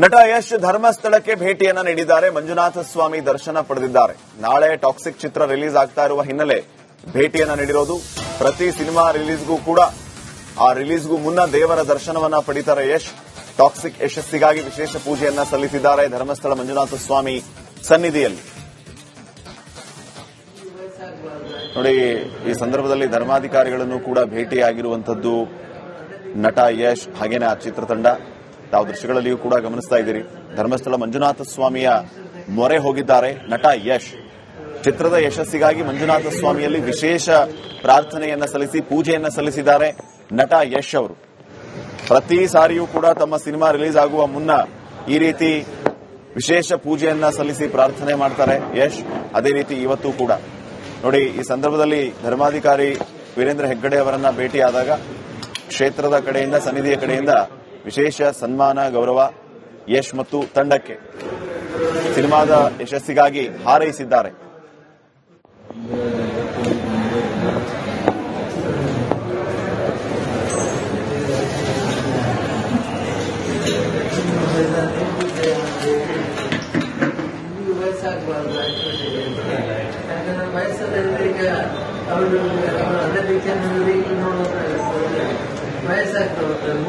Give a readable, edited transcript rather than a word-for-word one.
ನಟ ಯಶ್ ಧರ್ಮಸ್ಥಳಕ್ಕೆ ಭೇಟಿಯನ್ನ ನೀಡಿದ್ದಾರೆ. ಮಂಜುನಾಥ ಸ್ವಾಮಿ ದರ್ಶನ ಪಡೆದಿದ್ದಾರೆ. ನಾಳೆ ಟಾಕ್ಸಿಕ್ ಚಿತ್ರ ರಿಲೀಸ್ ಆಗ್ತಾ ಇರುವ ಹಿನ್ನೆಲೆ ಭೇಟಿಯನ್ನ ನೀಡಿರೋದು. ಪ್ರತಿ ಸಿನಿಮಾ ರಿಲೀಸ್ಗೂ ಕೂಡ ಆ ರಿಲೀಸ್ಗೂ ಮುನ್ನ ದೇವರ ದರ್ಶನವನ್ನ ಪಡಿತಾರೆ ಯಶ್. ಟಾಕ್ಸಿಕ್ ಯಶಸ್ಸಿಗಾಗಿ ವಿಶೇಷ ಪೂಜೆಯನ್ನ ಸಲ್ಲಿಸಿದ್ದಾರೆ ಧರ್ಮಸ್ಥಳ ಮಂಜುನಾಥ ಸ್ವಾಮಿ ಸನ್ನಿಧಿಯಲ್ಲಿ. ನೋಡಿ, ಈ ಸಂದರ್ಭದಲ್ಲಿ ಧರ್ಮಾಧಿಕಾರಿಗಳನ್ನು ಕೂಡ ಭೇಟಿಯಾಗಿರುವಂತದ್ದು ನಟ ಯಶ್ ಹಾಗೇನೆ ಆ ಚಿತ್ರತಂಡ. ತಾವು ದೃಶ್ಯಗಳಲ್ಲಿಯೂ ಕೂಡ ಗಮನಿಸ್ತಾ ಇದ್ದೀರಿ. ಧರ್ಮಸ್ಥಳ ಮಂಜುನಾಥ ಸ್ವಾಮಿಯ ಮೊರೆ ಹೋಗಿದ್ದಾರೆ ನಟ ಯಶ್. ಚಿತ್ರದ ಯಶಸ್ಸಿಗಾಗಿ ಮಂಜುನಾಥ ಸ್ವಾಮಿಯಲ್ಲಿ ವಿಶೇಷ ಪ್ರಾರ್ಥನೆಯನ್ನ ಸಲ್ಲಿಸಿ ಪೂಜೆಯನ್ನ ಸಲ್ಲಿಸಿದ್ದಾರೆ ನಟ ಯಶ್ ಅವರು. ಪ್ರತಿ ಸಾರಿಯೂ ಕೂಡ ತಮ್ಮ ಸಿನಿಮಾ ರಿಲೀಸ್ ಆಗುವ ಮುನ್ನ ಈ ರೀತಿ ವಿಶೇಷ ಪೂಜೆಯನ್ನ ಸಲ್ಲಿಸಿ ಪ್ರಾರ್ಥನೆ ಮಾಡ್ತಾರೆ ಯಶ್. ಅದೇ ರೀತಿ ಇವತ್ತು ಕೂಡ ನೋಡಿ, ಈ ಸಂದರ್ಭದಲ್ಲಿ ಧರ್ಮಾಧಿಕಾರಿ ವೀರೇಂದ್ರ ಹೆಗ್ಗಡೆ ಅವರನ್ನ ಭೇಟಿಯಾದಾಗ ಕ್ಷೇತ್ರದ ಕಡೆಯಿಂದ, ಸನ್ನಿಧಿಯ ಕಡೆಯಿಂದ ವಿಶೇಷ ಸನ್ಮಾನ, ಗೌರವ ಯಶ್ ಮತ್ತು ತಂಡಕ್ಕೆ ಸಿನಿಮಾದ ಯಶಸ್ಸಿಗಾಗಿ ಹಾರೈಸಿದ್ದಾರೆ. ವಯಸ್ಸಾಗ್ತದೆ